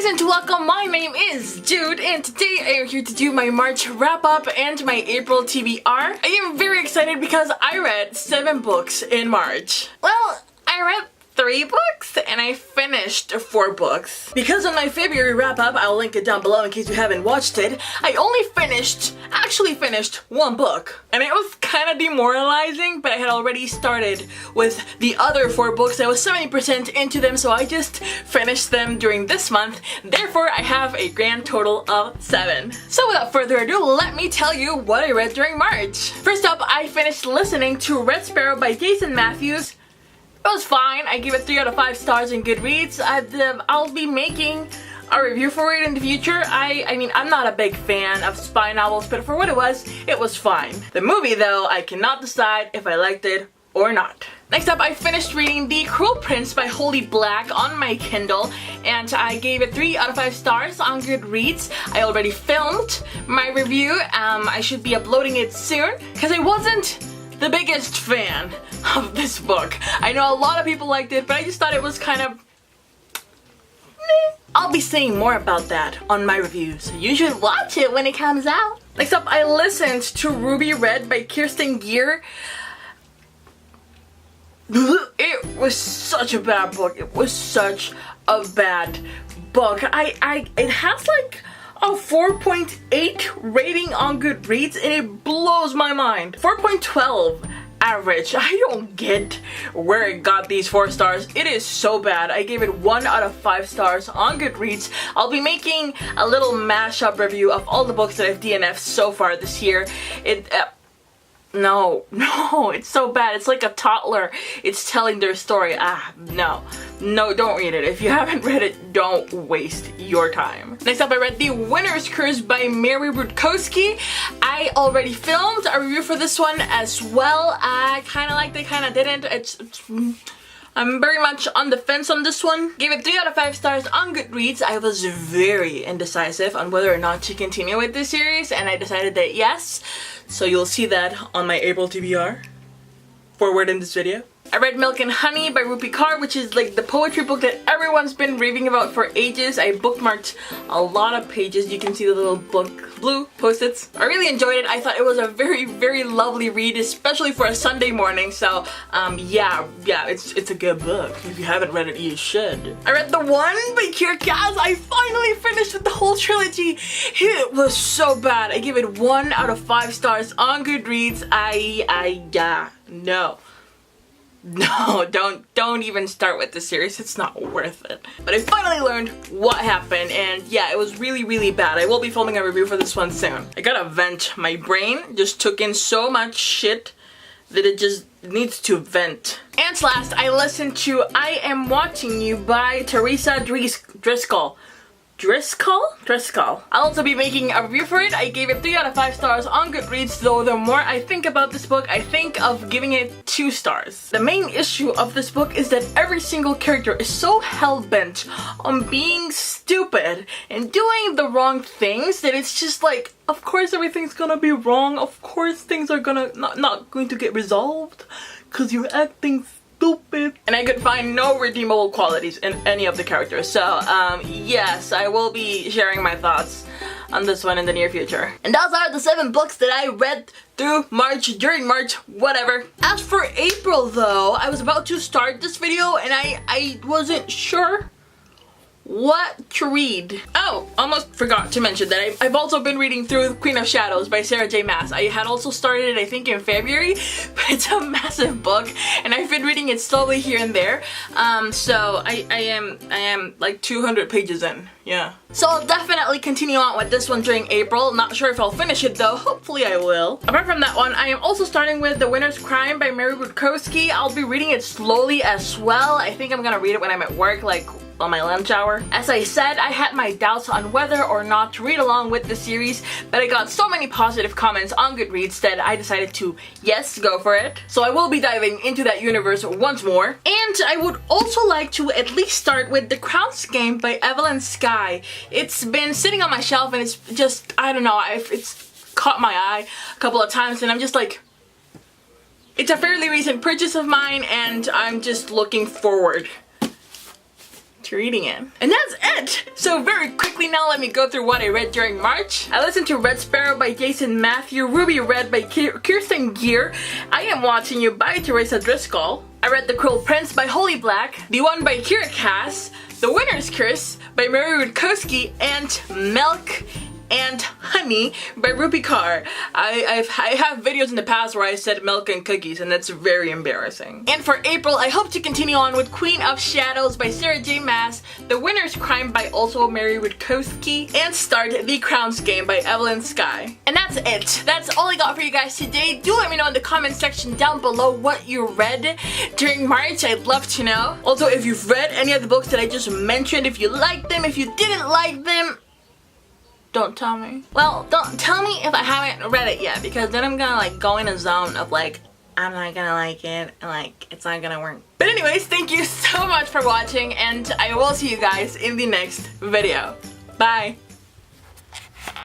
and welcome. My name is Jude, and today I am here to do my March wrap-up and my April TBR. I am very excited because I read 7 books in March. Well, I read 3 books and I finished 4 books. Because on my February wrap-up, I'll link it down below in case you haven't watched it, I only actually finished 1 book. And it was kind of demoralizing, but I had already started with the other 4 books. I was 70% into them, so I just finished them during this month. Therefore, I have a grand total of 7. So without further ado, let me tell you what I read during March. First up, I finished listening to Red Sparrow by Jason Matthews. It was fine. I gave it 3 out of 5 stars in Goodreads. I'll be making a review for it in the future. I mean, I'm not a big fan of spy novels, but for what it was fine. The movie, though, I cannot decide if I liked it or not. Next up, I finished reading The Cruel Prince by Holy Black on my Kindle, and I gave it 3 out of 5 stars on Goodreads. I already filmed my review. I should be uploading it soon, because I wasn't the biggest fan of this book. I know a lot of people liked it, but I just thought it was kind of meh. I'll be saying more about that on my review, so you should watch it when it comes out. Next up, I listened to Ruby Red by Kerstin Gier. It was such a bad book. It was such a bad book. It has like a 4.8 rating on Goodreads and it blows my mind. 4.12 average. I don't get where it got these 4 stars. It is so bad. I gave it 1 out of 5 stars on Goodreads. I'll be making a little mashup review of all the books that I've DNF'd so far this year. No, it's so bad. It's like a toddler. It's telling their story. No, don't read it. If you haven't read it, don't waste your time. Next up, I read The Winner's Curse by Mary Rutkoski. I already filmed a review for this one as well. I kind of liked it, kind of didn't. I'm very much on the fence on this one. Gave it 3 out of 5 stars on Goodreads. I was very indecisive on whether or not to continue with this series, and I decided that yes. So you'll see that on my April TBR. Forward in this video. I read Milk and Honey by Rupi Kaur, which is like the poetry book that everyone's been raving about for ages. I bookmarked a lot of pages. You can see the little blue post-its. I really enjoyed it. I thought it was a very, very lovely read, especially for a Sunday morning. So, yeah, it's a good book. If you haven't read it, you should. I read The One by Kiera Cass. I finally finished with the whole trilogy. It was so bad. I gave it 1 out of 5 stars on Goodreads. No, don't even start with this series. It's not worth it. But I finally learned what happened, and yeah, it was really, really bad. I will be filming a review for this one soon. I gotta vent. My brain just took in so much shit that it just needs to vent. And last, I listened to I Am Watching You by Teresa Driscoll. Driscoll. I'll also be making a review for it. I gave it 3 out of 5 stars on Goodreads, though the more I think about this book, I think of giving it 2 stars. The main issue of this book is that every single character is so hell-bent on being stupid and doing the wrong things that it's just like, of course everything's gonna be wrong, of course things are gonna not going to get resolved, cause you're acting stupid. And I could find no redeemable qualities in any of the characters. So, yes, I will be sharing my thoughts on this one in the near future. And those are the 7 books that I read through March, during March, whatever. As for April, though, I was about to start this video and I wasn't sure what to read. Oh, almost forgot to mention that I've also been reading through Queen of Shadows by Sarah J. Maas. I had also started it, I think, in February, but it's a massive book, and I've been reading it slowly here and there. So I am like 200 pages in, yeah. So I'll definitely continue on with this one during April. Not sure if I'll finish it though, hopefully I will. Apart from that one, I am also starting with The Winner's Crime by Mary Rutkoski. I'll be reading it slowly as well. I think I'm gonna read it when I'm at work, like on my lunch hour. As I said, I had my doubts on whether or not to read along with the series, but I got so many positive comments on Goodreads that I decided to, yes, go for it. So I will be diving into that universe once more. And I would also like to at least start with The Crown's Game by Evelyn Skye. It's been sitting on my shelf and it's just, I don't know, it's caught my eye a couple of times and I'm just like, it's a fairly recent purchase of mine and I'm just looking forward to reading it. And that's it! So very quickly now, let me go through what I read during March. I listened to Red Sparrow by Jason Matthew, Ruby Red by Kerstin Gier, I Am Watching You by Teresa Driscoll. I read The Cruel Prince by Holy Black, The One by Kiera Cass, The Winner's Curse by Rutkoski, and Milk and Honey by Rupi Kaur. I have videos in the past where I said milk and cookies, and that's very embarrassing. And for April, I hope to continue on with Queen of Shadows by Sarah J. Maas, The Winner's Crime by also Mary Rutkoski, and start The Crowns Game by Evelyn Skye. And that's it. That's all I got for you guys today. Do let me know in the comment section down below what you read during March. I'd love to know. Also, if you've read any of the books that I just mentioned, if you liked them, if you didn't like them, don't tell me. Well, don't tell me if I haven't read it yet, because then I'm gonna like go in a zone of like, I'm not gonna like it, and like, it's not gonna work. But anyways, thank you so much for watching, and I will see you guys in the next video. Bye!